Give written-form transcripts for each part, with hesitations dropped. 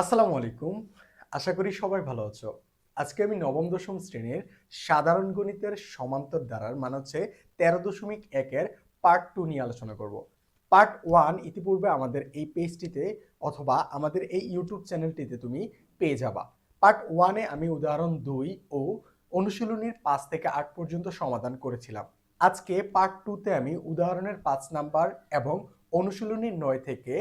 আসসালামু আলাইকুম। আশা করি সবাই ভালো আছো। আজকে আমি নবম দশম শ্রেণীর সাধারণ গণিতের সমান্তর ধারার মানে হচ্ছে 13.1 এর পার্ট 2 নিয়ে আলোচনা করব। পার্ট 1 ইতিপূর্বে আমাদের এই পেজটিতে অথবা আমাদের এই ইউটিউব চ্যানেলটিতে তুমি পেয়ে যাবা। পার্ট 1 এ আমি উদাহরণ 2 ও অনুশীলনীর 5 থেকে 8 পর্যন্ত সমাধান করেছিলাম। আজকে পার্ট 2 তে আমি উদাহরণের 5 নাম্বার এবং অনুশীলনীর 9 থেকে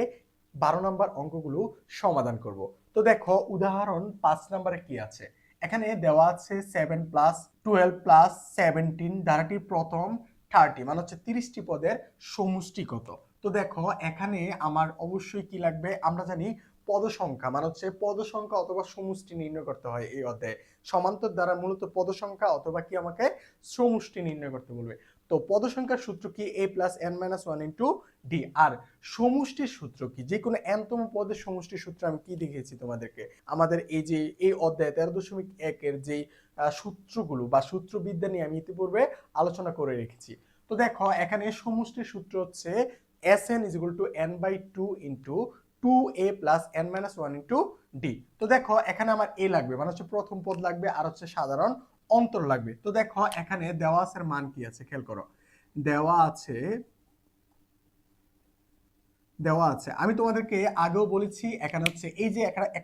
12 নাম্বার অঙ্কগুলো সমাধান করব। তো দেখো উদাহরণ 5 নম্বরে কি আছে। এখানে দেওয়া আছে 7 প্লাস 12 প্লাস 17 ধারাটির প্রথম 30 মানে হচ্ছে 30টি পদের সমষ্টি কত। তো দেখো এখানে আমার অবশ্যই কি লাগবে, আমরা জানি পদ সংখ্যা মানে হচ্ছে পদ সংখ্যা অথবা সমষ্টি নির্ণয় করতে হয় এই অধ্যায়ে। সমান্তর দ্বারা মূলত পদ সংখ্যা অথবা কি আমাকে সমষ্টি নির্ণয় করতে বলবে। তো পদ সংখ্যার সূত্র কি a plus n minus 1 into D. আর সমষ্টির সূত্র কি, যে কোনো n তম পদের সমষ্টির সূত্র আমি কি দেখিয়েছি তোমাদেরকে আমাদের এই যে এই অধ্যায় 13.1 এর যে সূত্রগুলো বা সূত্রবিদ্যা নিয়ে আমি ইতিপূর্বে আলোচনা করে রেখেছি। তো দেখো এখানে সমষ্টির সূত্র হচ্ছে Sn is equal to n by 2 into 2a plus n minus 1 into d। তো দেখো এখানে আমার a লাগবে মানে হচ্ছে প্রথম পদ লাগবে আর হচ্ছে সাধারণ অন্তর লাগবে। তো দেখো এখানে দেওয়া আছে মান কি আছে খেয়াল করো। দেওয়া আছে আমি তোমাদেরকে আগেও বলেছি এখানে হচ্ছে এই যে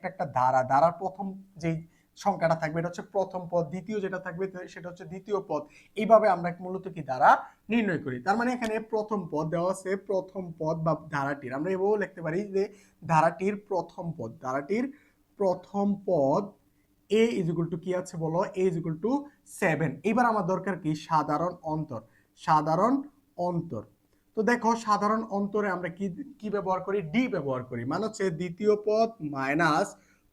একটা ধারার প্রথম যে সংখ্যাটা থাকবে এটা হচ্ছে প্রথম পদ, দ্বিতীয় যেটা থাকবে সেটা হচ্ছে দ্বিতীয় পদ। এইভাবে আমরা মূলত কি ধারা নির্ণয় করি। তার মানে এখানে প্রথম পদ দেওয়া আছে, প্রথম পদ বা ধারাটির আমরা এভাবেও লিখতে পারি যে ধারাটির প্রথম পদ a is equal to কি আছে বলো, a is equal to 7। এবার আমার দরকার কি সাধারণ অন্তর। তো দেখো সাধারণ অন্তরে আমরা কি ব্যবহার করি, ডি ব্যবহার করি মানে হচ্ছে দ্বিতীয় পদ মাইনাস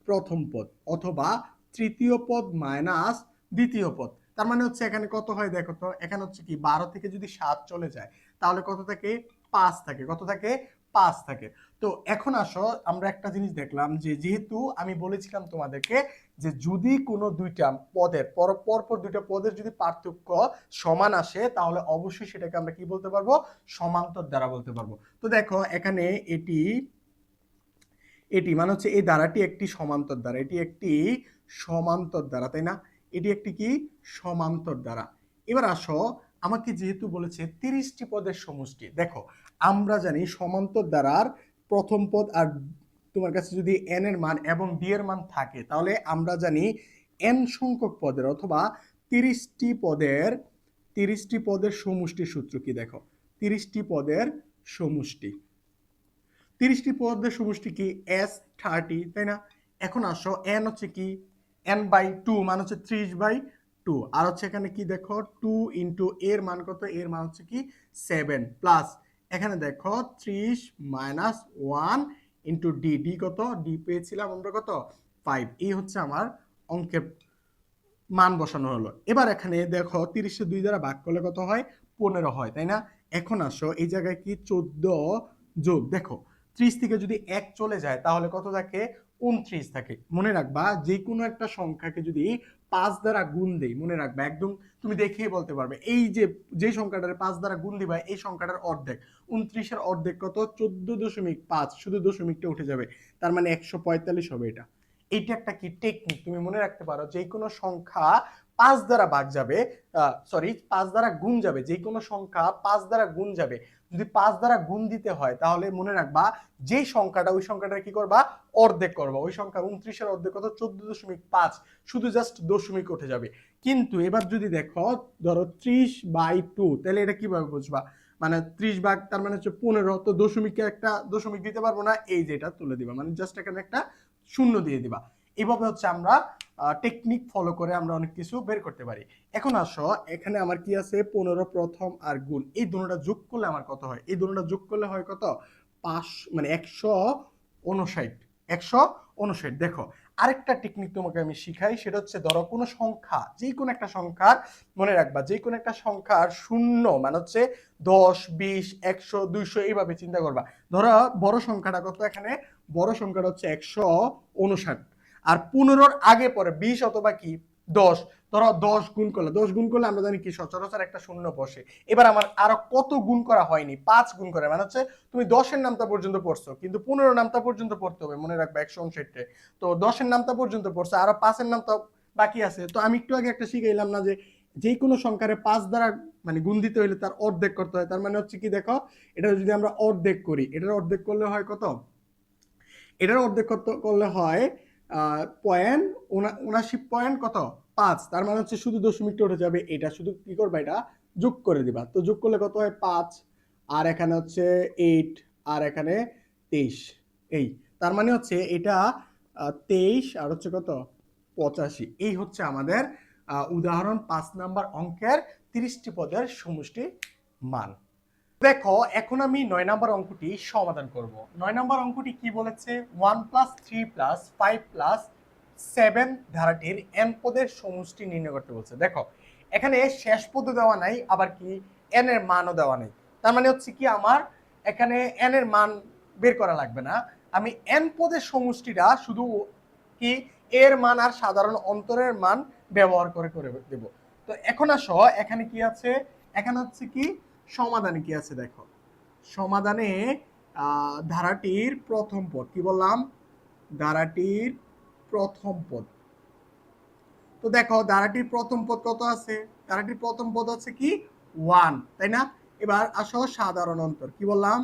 প্রথম পদ অথবা তৃতীয় পদ মাইনাস দ্বিতীয় পদ। তার মানে হচ্ছে এখানে কত হয় দেখো তো, এখানে হচ্ছে কি 12 থেকে যদি 7 চলে যায় তাহলে কত থাকে, 5 থাকে। কত থাকে, 5 থাকে। তো এখন আসো আমরা একটা জিনিস দেখলাম যে যেহেতু আমি বলেছিলাম তোমাদেরকে যে যদি কোনো দুইটা পদের পরপর দুইটা পদের যদি পার্থক্য সমান আসে তাহলে অবশ্যই সেটাকে আমরা কি বলতে পারবো, সমান্তর দ্বারা বলতে পারবো। তো দেখো এখানে এটি মানে হচ্ছে এই দ্বারাটি একটি সমান্তর দ্বারা, এটি একটি সমান্তর দ্বারা, তাই না? এটি একটি কি সমান্তর দ্বারা। এবার আসো আমাকে যেহেতু বলেছে 30টি পদের সমষ্টি, দেখো আমরা জানি সমান্তর দ্বারার প্রথম পদ আর তোমার কাছে যদি n এর মান এবং d এর মান থাকে তাহলে আমরা জানি n সংখ্যক পদের অথবা 30টি পদের সমষ্টির সূত্র কি। দেখো 30টি পদের সমষ্টি, 30টি পদের সমষ্টি কি S30, তাই না? এখন আসো n হচ্ছে কি n/2 মানে হচ্ছে 30/2 আর হচ্ছে এখানে কি দেখো 2 ইনটু এর মান কত, এর মান হচ্ছে কি 7 প্লাস এখানে দেখো 30 মাইনাস 1 ইনটু ডি কত, ডি পেয়েছিলাম আমরা কত 5। এই হচ্ছে আমার অঙ্কের মান বসানো হলো। এবার এখানে দেখো 30 2 দ্বারা ভাগ করলে কত হয়, 15 হয়, তাই না? এখন আসো এই জায়গায় কি 14 যোগ, দেখো 30 থেকে যদি 1 চলে যায় তাহলে কত থাকে, 29 থাকে। মনে রাখবা যে কোনো একটা সংখ্যাকে যদি 5 দ্বারা গুণ দেই, মনে রাখবা একদম তুমি দেখেই বলতে পারবে এই যে সংখ্যাটার 5 দ্বারা গুণ দিবা এই সংখ্যাটার অর্ধেক, 29 এর অর্ধেক কত, 14.5, শুধু দশমিকটা উঠে যাবে তার মানে 145 হবে। এইটা একটা কি টেকনিক, তুমি মনে রাখতে পারো যে কোনো সংখ্যা 5 দ্বারা ভাগ যাবে, 5 দ্বারা গুণ যাবে, যে কোনো সংখ্যা 5 দ্বারা গুণ যাবে, যদি 5 দ্বারা গুণ দিতে হয় তাহলে মনে রাখবা যে সংখ্যাটা ওই সংখ্যাটা কি করবা, অর্ধেক করবা। ওই সংখ্যা 29 এর অর্ধেক কত, 14.5, শুধু জাস্ট দশমিক উঠে যাবে। কিন্তু এবার যদি দেখো ধরো 30/2, তাহলে এটা কিভাবে বুঝবা, মানে 30 ভাগ তার মানে হচ্ছে 15, তো দশমিকে একটা দশমিক দিতে পারবো না, এই যেটা তুলে দিবা মানে জাস্ট এখানে একটা শূন্য দিয়ে দিবা। এইভাবে হচ্ছে আমরা টেকনিক ফলো করে আমরা অনেক কিছু বের করতে পারি। এখন আসো এখানে আমার কি আছে, 15 প্রথম আর গুণ, এই দুটোটা যোগ করলে আমার কত হয়, এই দুটোটা যোগ করলে হয় কত, 5 মানে 159। দেখো আরেকটা টেকনিক তোমাকে আমি শিখাই, সেটা হচ্ছে ধরো কোনো সংখ্যা, যে কোনো একটা সংখ্যার, মনে রাখবা যে কোনো একটা সংখ্যার শূন্য মানে হচ্ছে 10 20 100 200 এইভাবে চিন্তা করবা। ধরো বড় সংখ্যাটা কত, এখানে বড় সংখ্যাটা হচ্ছে 159 আর 15 আগে পরে 20 অথবা কি 10। ধরো 10 গুণ করলে, 10 গুণ করলে আমরা জানি কি সচরাচর একটা শূন্য বসে। এবার আমার আরো কত গুণ করা হয়নি, 5 গুণ করে, মানে হচ্ছে তুমি 10 এর নামতা পর্যন্ত পড়ছো, কিন্তু 15 নামতা পর্যন্ত পড়তে হবে, মনে রাখবে 159 তো 10 এর নামতা পর্যন্ত পড়ছো, আরো 5 এর নামতা বাকি আছে। তো আমি একটু আগে একটা শিখাইলাম না যে যে কোনো সংখ্যারে 5 দ্বারা মানে গুণ দিতে হলে তার অর্ধেক করতে হয়। তার মানে হচ্ছে কি দেখো, এটা যদি আমরা অর্ধেক করি, এটার অর্ধেক করলে হয় কত, এটার অর্ধেক করলে হয় 79.5। তার মানে হচ্ছে শুধু দশমিকটা উঠে যাবে, এটা শুধু কি করবে, এটা যোগ করে দিবা। তো যোগ করলে কত হয় 5, আর এখানে হচ্ছে 8, আর এখানে 23। এই তার মানে হচ্ছে এটা 23 আর হচ্ছে কত 85। এই হচ্ছে আমাদের উদাহরণ 5 নাম্বার অঙ্কের 30টি পদের সমষ্টি মান। দেখো এখন আমি 9 নম্বর অঙ্কটি সমাধান করব। 9 নম্বর অঙ্কটি কি বলেছে, 1 + 3 + 5 + 7 ধারাটির n পদের সমষ্টি নির্ণয় করতে বলছে। দেখো এখানে শেষ পদ দেওয়া নাই, আবার কি n এর মানও দেওয়া নাই। তার মানে হচ্ছে কি আমার এখানে n এর মান বের করা লাগবে না, আমি n পদের সমষ্টিটা শুধু কি এর মান আর সাধারণ অন্তরের মান ব্যবহার করে করে দেব। তো এখন আসো এখানে কি আছে, এখানে হচ্ছে কি সমাধানে কি আছে দেখো, সমাধানে ধারাটির প্রথম পদ কি বললাম, ধারাটির প্রথম পদ। তো দেখো ধারাটির প্রথম পদ কত আছে, ধারাটির প্রথম পদ আছে কি 1, তাই না? এবার আসো সাধারণ অন্তর, কি বললাম,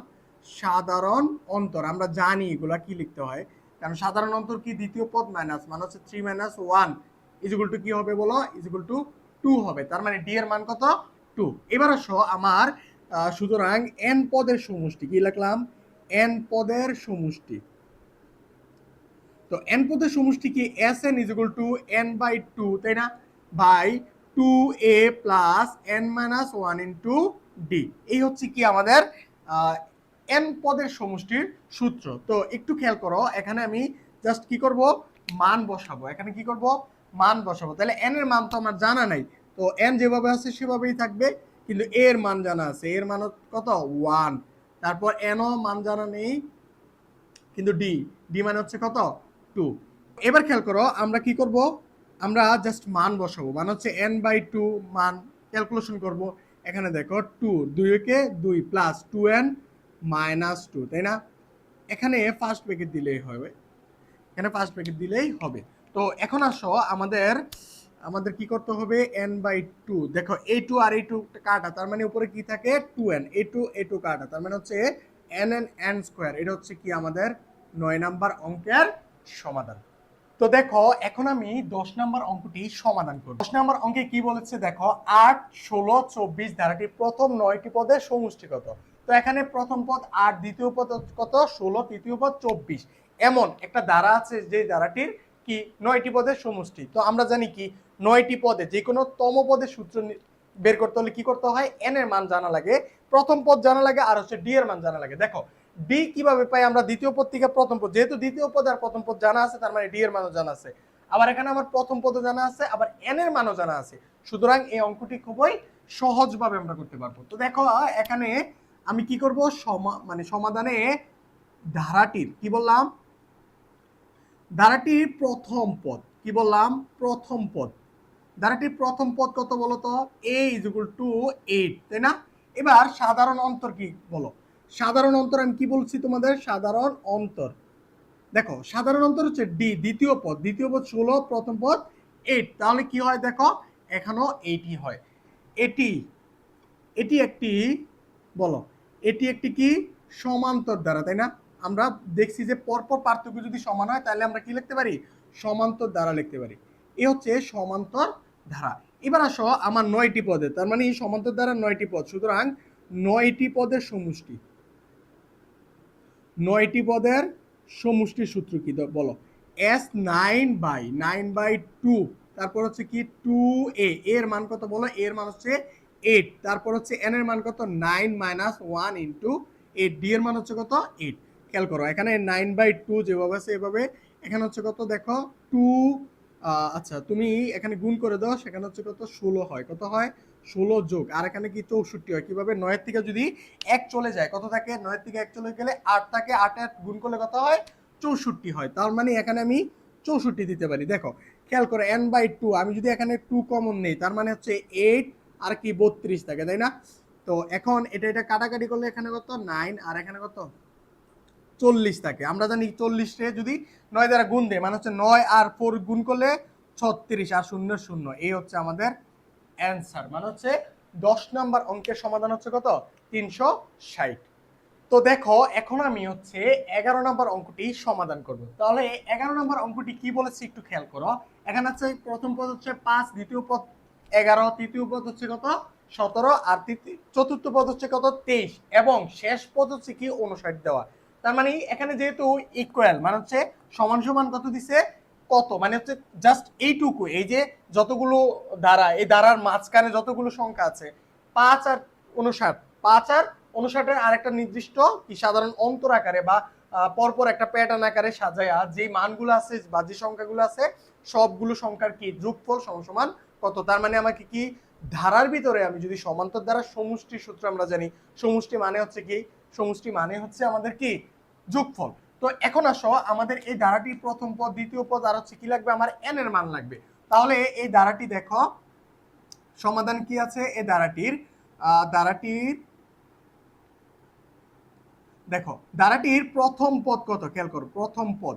সাধারণ অন্তর। আমরা জানি এগুলা কি লিখতে হয়, কারণ সাধারণ অন্তর কি দ্বিতীয় পদ মাইনাস, মানে হচ্ছে 3 - 1 = কি হবে বলো, = 2 হবে। তার মানে ডি এর মান কত 2। এবার আসো আমার সুতরাং n পদের সমষ্টি, কি লিখলাম, n পদের সমষ্টি। তো n পদের সমষ্টি কি Sn = n/2, তাই না, বাই 2a + n - 1 * d। এই হচ্ছে কি আমাদের n পদের সমষ্টির সূত্র। তো একটু খেয়াল করো, এখানে আমি জাস্ট কি করব, মান বসাবো। এখানে কি করব, মান বসাবো। তাহলে n এর মান তো আমার জানা নাই, তো n যেভাবে আছে সেভাবেই থাকবে, কিন্তু a এর মান জানা আছে, এর মান কত 1। তারপর n ও মান জানা নেই, কিন্তু ডি মানে হচ্ছে কত 2। এবার খেয়াল করো আমরা কি করব, আমরা জাস্ট মান বসাবো, মানে হচ্ছে n/2 মান ক্যালকুলেশন করব। এখানে দেখো 2 2 কে 2 প্লাস 2n - 2, তাই না? এখানে ফার্স্ট ব্র্যাকেট দিলেই হবে, এখানে ফার্স্ট ব্র্যাকেট দিলেই হবে। তো এখন আসো আমাদের আমাদের কি করতে হবে, n/2। দেখো a2 আর a2 কাটা, তার মানে উপরে কি থাকে 2n, a2 কাটা, তার মানে হচ্ছে n² এটা হচ্ছে কি আমাদের 9 নাম্বার অঙ্কের সমাধান। তো দেখো এখন আমি 10 নাম্বার অঙ্কটি সমাধান করব। 10 নাম্বার অঙ্কে কি বলেছে দেখো, 8 16 24 ধারাটির প্রথম 9টি পদের সমষ্টি কত। তো এখানে প্রথম পদ 8, দ্বিতীয় পদ কত 16, তৃতীয় পদ 24। এমন একটা ধারা আছে যে ধারাটির কি 9টি পদের সমষ্টি। তো আমরা জানি কি 9টি পদে যে কোনো তম পদের সূত্র বের করতে হলে কি করতে হয়, n এর মান জানা লাগে, প্রথম পদ জানা লাগে, আর হচ্ছে d এর মান জানা লাগে। দেখো ডি কিভাবে পাই আমরা, দ্বিতীয় পদ থেকে প্রথম পদ, যেহেতু দ্বিতীয় পদ আর প্রথম পদ জানা আছে, তার মানে ডি এর মানও জানা আছে। আবার এখানে আমার প্রথম পদও জানা আছে, আবার এন এর মানও জানা আছে। সুতরাং এই অঙ্কটি খুবই সহজভাবে আমরা করতে পারবো। তো দেখো এখানে আমি কি করব, মানে সমাধানে ধারাটির কি বললাম, ধারাটির প্রথম পদ, কি বললাম, প্রথম পদ। ধারাটির প্রথম পদ কত বলতো, a = 8, তাই না? এবার সাধারণ অন্তর কি বলো, সাধারণ অন্তর আমি কি বলছি তোমাদের, সাধারণ অন্তর। দেখো সাধারণ অন্তর হচ্ছে ডি, দ্বিতীয় পদ, দ্বিতীয় পদ 16, প্রথম পদ 8, তাহলে কি হয় দেখো এখানেও 8ই হয়। এটি এটি একটি বলো, এটি একটি কি সমান্তর দ্বারা, তাই না? আমরা দেখছি যে পরপর পার্থক্য যদি সমান হয় তাহলে আমরা কি লিখতে পারি, সমান্তর দ্বারা লিখতে পারি। এ হচ্ছে সমান্তর ধারা। এবার আসো আমার 9টি পদে, তার মানে সমান্তর দ্বারা 9টি পদ, সুতরাং 9টি পদের সমষ্টি, 9টি পদের সমষ্টির সূত্র কি বলো, S9/2, তারপর হচ্ছে কি 2a, এর মান কত বলো, এর মান হচ্ছে 8, তারপর হচ্ছে n এর মান কত 9 - 1 * 8, d এর মান হচ্ছে কত 8। খেয়াল করো এখানে 9/2 যেভাবে আছে এভাবে, এখানে হচ্ছে কত দেখো 2, আচ্ছা তুমি এখানে গুণ করে দাও, সেখানে হচ্ছে কত 16 হয়, কত হয় 16 যোগ, আর এখানে কি 64 হয়। কিভাবে, 9 থেকে যদি 1 চলে যায় কত থাকে, 9 থেকে 1 চলে গেলে 8 থাকে, 8 গুণ করলে কত হয় 64 হয়। তার মানে এখানে আমি 64 দিতে পারি। দেখো খেয়াল করো n/2, আমি যদি এখানে 2 কমন নেই তার মানে হচ্ছে 8 আর কি 32 থাকে, তাই না? তো এখন এটা কাটাকাটি করলে এখানে কত 9 আর এখানে কত 40 থাকে। আমরা জানি 40 রে যদি 9 দ্বারা গুণ দেয় মানে হচ্ছে 9 আর 4 গুণ করলে 36 আর 0 0, এই হচ্ছে আমাদের অ্যান্সার। মানে হচ্ছে 10 নাম্বার অঙ্কের সমাধান হচ্ছে কত 360। তো দেখো এখন আমি হচ্ছে 11 নম্বর অঙ্কটি সমাধান করব। তাহলে 11 নম্বর অঙ্কটি কি বলেছে একটু খেয়াল করো। এখানে হচ্ছে প্রথম পদ হচ্ছে 5, দ্বিতীয় পদ 11, তৃতীয় পদ হচ্ছে কত 17 আর চতুর্থ পদ হচ্ছে কত 23 এবং শেষ পদ হচ্ছে কি 59 দেওয়া। তার মানে এখানে যেহেতু ইকুয়াল মানে হচ্ছে সমান সমান কত দিছে কত মানে হচ্ছে জাস্ট এইটুকু, এই যে যতগুলো দ্বারা এই দ্বারার মাঝখানে যতগুলো সংখ্যা আছে 5 আর 59, 5 আর 59 আরেকটা নির্দিষ্ট কি সাধারণ অন্তর আকারে বা পরপর একটা প্যাটার্ন আকারে সাজায়া যে মানগুলো আছে বা যে সংখ্যাগুলো আছে সবগুলো সংখ্যার কি যোগফল সমান কত। তার মানে আমাকে কি ধারার ভিতরে আমি যদি সমান্তর দ্বারা সমষ্টি সূত্র আমরা জানি, সমষ্টি মানে হচ্ছে কি সমষ্টি মানে হচ্ছে আমাদের কি যোগফল। তো এখন আসো আমাদের এই ধারাটির প্রথম পদ দ্বিতীয় পদ আর হচ্ছে কি লাগবে আমার n এর মান লাগবে। তাহলে এই ধারাটি দেখো সমাধান কি আছে এই ধারাটির দেখো ধারাটির প্রথম পদ কত খেয়াল করো, প্রথম পদ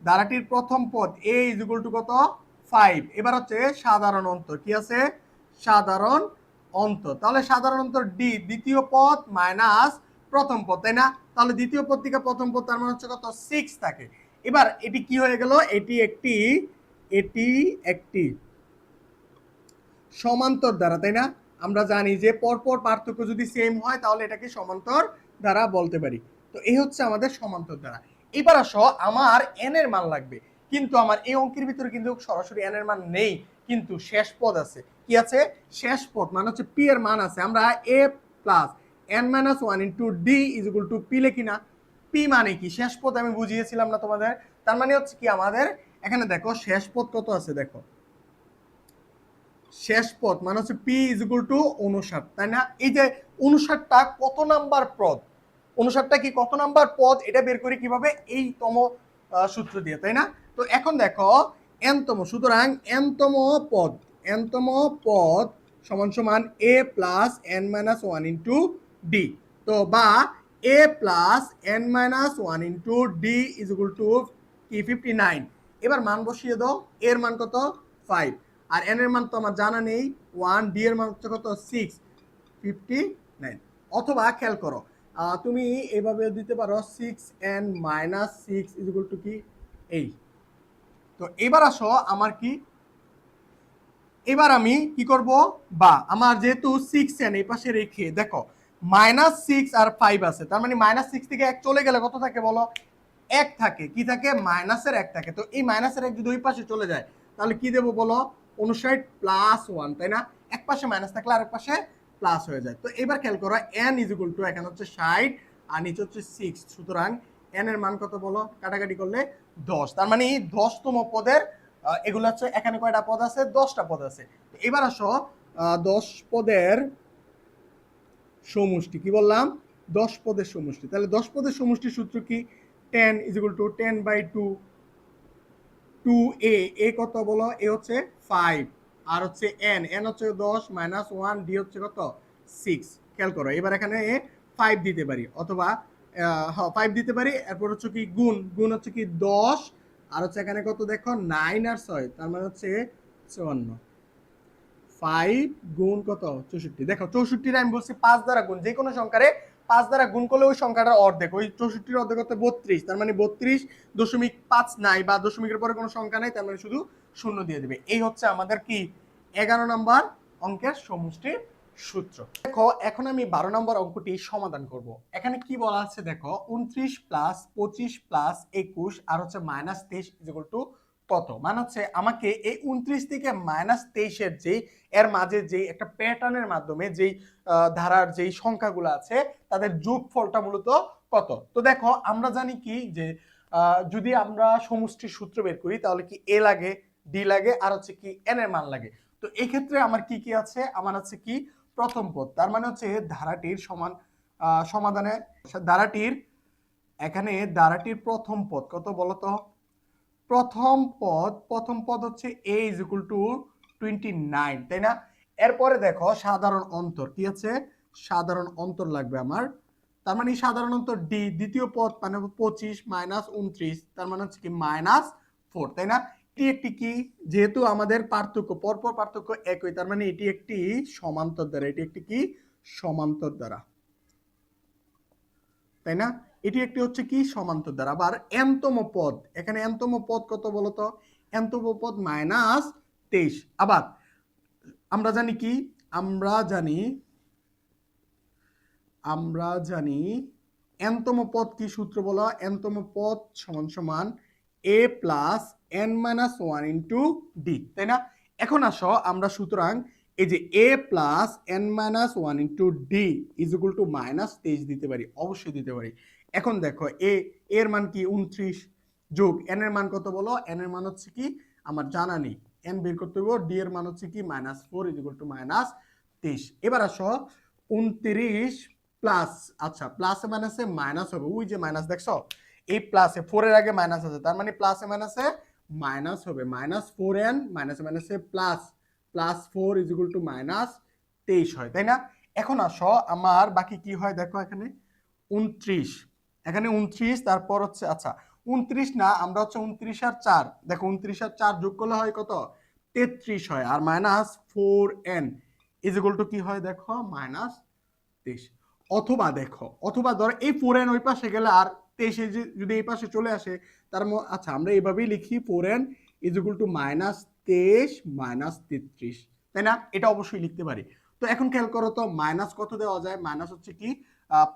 ধারাটির প্রথম পদ a = কত 5। এবার হচ্ছে সাধারণ অন্তর কি আছে সাধারণ অন্তর, তাহলে সাধারণ অন্তর d দ্বিতীয় পদ মাইনাস প্রথম পদ, তাই না? তাহলে দ্বিতীয় পদ থেকে প্রথম পদ তার মানে হচ্ছে কত 6 থাকে। এবার এটি কি হয়ে গেল, এটি একটি সমান্তর দ্বারা, তাই না? আমরা জানি যে পরপর পার্থক্য যদি সেম হয় তাহলে এটাকে সমান্তর দ্বারা বলতে পারি। তো এই হচ্ছে আমাদের সমান্তর দ্বারা। এবার আসো আমার n এর মান লাগবে, কিন্তু আমার এই অঙ্কের ভিতরে কিন্তু সরাসরি n এর মান নেই, কিন্তু শেষ পদ আছে। কি আছে শেষ পদ মানে হচ্ছে p এর মান আছে। আমরা a plus n minus 1 into d is equal to p লিখি না? p মানে কি শেষ পদ আমি বুঝিয়েছিলাম না তোমাদের? তার মানে হচ্ছে কি আমাদের এখানে দেখো শেষ পদ কত আছে, দেখো শেষ পদ মানে হচ্ছে p ইজ ইকুয়াল টু 59, তাই না? এই যে 59টা কত নাম্বার পদ, 59টা কি কত নাম্বার পদ এটা বের করি কিভাবে এই তম সূত্র দিয়ে, তাই না? তো এখন দেখো n তম, সুতরাং n তম পদ সমান সমান a plus n minus 1 into d। তো বা a plus n minus 1 into d is equal to কি 59। এবার মান বসিয়ে দাও, এর মান কত 5 আর n এর মান তো আমার জানা নেই 1, d এর মান হচ্ছে কত 6, 59। অথবা খেয়াল করো তুমি এভাবে দিতে পারো 6n minus 6 is equal to কি 8। তো এবার আসো আমার কি, এবার আমি কি করব বা আমার যেহেতু 6n এই পাশে রেখে দেখো -6 আর 5 আছে, তার মানে -6 থেকে 1 চলে গেলে কত থাকে বলো 1 থাকে। কি থাকে মাইনাসের 1 থাকে। তো এই মাইনাসের 1 যদি ওই পাশে চলে যায় তাহলে কি দেব বলো 59 প্লাস 1, তাই না? এক পাশে মাইনাস থাকলে আরেক পাশে প্লাস হয়ে যায়। তো এবার খেয়াল করো n ইজ ইকুয়াল টু এখানে হচ্ছে 60 আর নিচে হচ্ছে 6, সুতরাং n এর মান কত বলো কাটাকাটি করলে 10। তার মানে 10তম পদের এগুলো হচ্ছে এখানে কয়টা পদ আছে 10টা পদ আছে। এবার আসো 10 পদের সমষ্টি কি বললাম 10 পদের সমষ্টি। তাহলে 10 পদের সমষ্টির সূত্র কি 10 is equal to 10/2 2a, a কত বলো a হচ্ছে 5 আর হচ্ছে n হচ্ছে 10 মাইনাস 1, d হচ্ছে কত 6। খেয়াল করো এবার এখানে 5 দিতে পারি অথবা 5 দিতে পারি, এরপর হচ্ছে কি গুণ হচ্ছে কি 10 আর হচ্ছে এখানে কত দেখো 9 আর 6, তার মানে হচ্ছে 54। 5 গুণ কত 64। দেখো 64 আমি বলছি 5 দ্বারা গুণ, যে কোনো সংখ্যারে 5 দ্বারা গুণ করলে ওই সংখ্যাটার অর্ধেক, ওই 64 অর্ধেক হচ্ছে 32, তার মানে 32.5 নাই বা দশমিকের পরে কোনো সংখ্যা নাই, তার মানে শুধু শূন্য দিয়ে দিবে। এই হচ্ছে আমাদের কি 11 নম্বর অঙ্কের সমষ্টির সূত্র। দেখো এখন আমি 12 নম্বর অঙ্কটি সমাধান করব। এখানে কি বলা আছে দেখো 29 প্লাস 25 প্লাস 21 আর হচ্ছে -23 ইজ ইকুয়াল টু কত। মানে হচ্ছে আমাকে এই 29 থেকে -23 এর যে এর মাঝে যে একটা প্যাটার্নের মাধ্যমে যেই ধারার যেই সংখ্যাগুলো আছে তাদের যোগফলটা মূলত কত। তো দেখো আমরা জানি কি যে যদি আমরা সমষ্টির সূত্র বের করি তাহলে কি a লাগে, d লাগে আর হচ্ছে কি n এর মান লাগে। তো এই ক্ষেত্রে আমার কি কি আছে, আমার আছে কি প্রথম পদ, তার মানে হচ্ছে ধারাটির সমাধানে ধারাটির এখানে ধারাটির প্রথম পদ কত বলতো, প্রথম পদ হচ্ছে a ইজ ইকুয়াল টু 29, তাই না? এরপরে দেখো সাধারণ অন্তর কি আছে, সাধারণ অন্তর লাগবে আমার, তার মানে সাধারণ অন্তর d, দ্বিতীয় পদ মানে 25 মাইনাস 29, তার মানে হচ্ছে কি -4, তাই না? এটি একটি কি, যেহেতু আমাদের পার্থক্য পরপর পার্থক্য একই, তার মানে এটি একটি সমান্তর দ্বারা, এটি একটি কি সমান্তর দ্বারা, তাই না? এটি একটি হচ্ছে কি সমান্তর দ্বারা। আবার এনতম পদ, এখানে এনতম পদ কত বলতো, এনতম পদ -23। আবার আমরা জানি কি, আমরা জানি এনতম পদ কি সূত্র বলো, এনতম পদ সমান সমান a plus n minus 1 into D, তাই না? এখন আসো আমরা সুতরাং এই যে a plus n minus 1 into D is equal to -23 দিতে পারি, অবশ্যই দিতে পারি। এখন দেখো এর মান কি 29 যোগ n এর মান কত বলো, n এর মান হচ্ছে কি আমার জানা নেই, n বের করতে হবে, d এর মান হচ্ছে কি -4 ইজ ইকুয়াল টু -23। এবার আসো 29 প্লাস, আচ্ছা প্লাসে মাইনাসে মাইনাস হবে, ওই যে মাইনাস দেখছো, এই প্লাসে 4 এর আগে মাইনাস আছে, তার মানে প্লাসে মাইনাসে মাইনাস হবে, -4n মাইনাসে মাইনাসে +4 ইজ ইকুয়াল টু -23 হয়, তাই না? এখন আসো আমার বাকি কি হয় দেখো, এখানে 29, এখানে 29, তারপর হচ্ছে আচ্ছা 29 না, আমরা হচ্ছে 29 আর 4, দেখো 29 আর 4 যোগ করলে হয় কত, 33 হয়, আর -4n ইজ ইকুয়াল টু কি হয় দেখো -23। অথবা দেখো, অথবা ধরো এই 4n ওই পাশে গেলে আর 23 যদি এই পাশে চলে আসে, তার আচ্ছা আমরা এইভাবেই লিখি 4n ইজ ইকুয়াল টু -23 -33, তাই না? এটা অবশ্যই লিখতে পারি। তো এখন খেয়াল করো তো মাইনাস কত দেওয়া যায়, মাইনাস হচ্ছে কি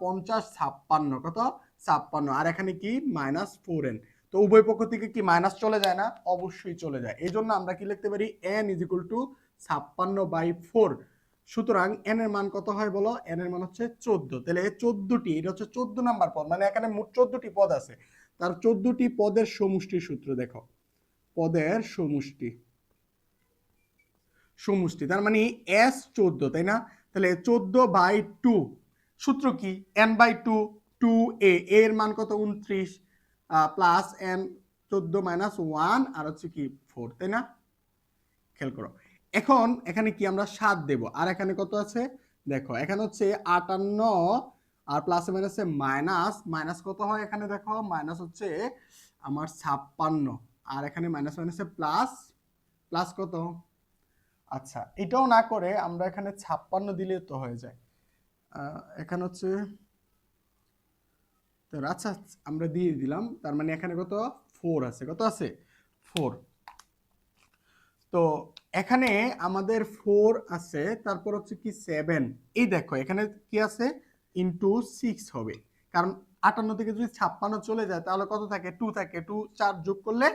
50 56, কত 56, আর এখানে কি -4n, তো উভয় পক্ষ থেকে কি মাইনাস চলে যায় না, অবশ্যই চলে যায়। এই জন্য আমরা কি লিখতে পারি n ইজ ইকুয়াল টু 56/4। সুতরাং n এর মান কত হয় বলো, n এর মান হচ্ছে 14, তাহলে 14টি, এটা হচ্ছে 14 নাম্বার পদ, মানে এখানে মোট 14টি পদ আছে, তার 14টি পদের সমষ্টির সূত্র দেখো, পদের সমষ্টি তার মানে s14, তাই না? তাহলে 14/2 সূত্র কি, n/2 2a, এর মান কত 29 প্লাস n 14 - 1 আর হচ্ছে কি 4, তাই না? খেয়াল করো, এখন এখানে কি আমরা 7 দেব, আর এখানে কত আছে দেখো, এখানে হচ্ছে 58, আর প্লাসে মাইনাসে মাইনাস কত হয়, এখানে দেখো মাইনাস হচ্ছে আমার 56, আর এখানে মাইনাস মাইনাসে প্লাস কত, আচ্ছা এটাও না করে আমরা এখানে 56 দিলে তো হয়ে যায়, এখানে হচ্ছে, আচ্ছা আমরা দিয়ে দিলাম, তার মানে এখানে কত 4 আছে, কত আছে 4। তো এখানে আমাদের 4 আছে, তারপর হচ্ছে কি 7, এই দেখো এখানে কি আছে ইনটু 6 হবে, কারণ 58 থেকে যদি 56 চলে যায় তাহলে কত থাকে 2 থাকে, 2 4 যোগ করলে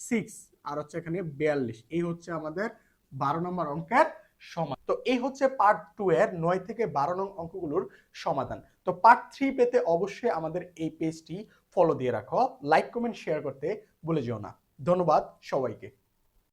6, আর হচ্ছে এখানে 42, এই হচ্ছে আমাদের 12 নম্বর অঙ্কের সমাধান। তো এই হচ্ছে পার্ট 2 এর 9 থেকে 12 নং অঙ্কগুলোর সমাধান। তো পার্ট 3 পেতে অবশ্যই আমাদের এই পেজটি ফলো দিয়ে রাখো, লাইক কমেন্ট শেয়ার করতে ভুলে যেও না। ধন্যবাদ সবাইকে।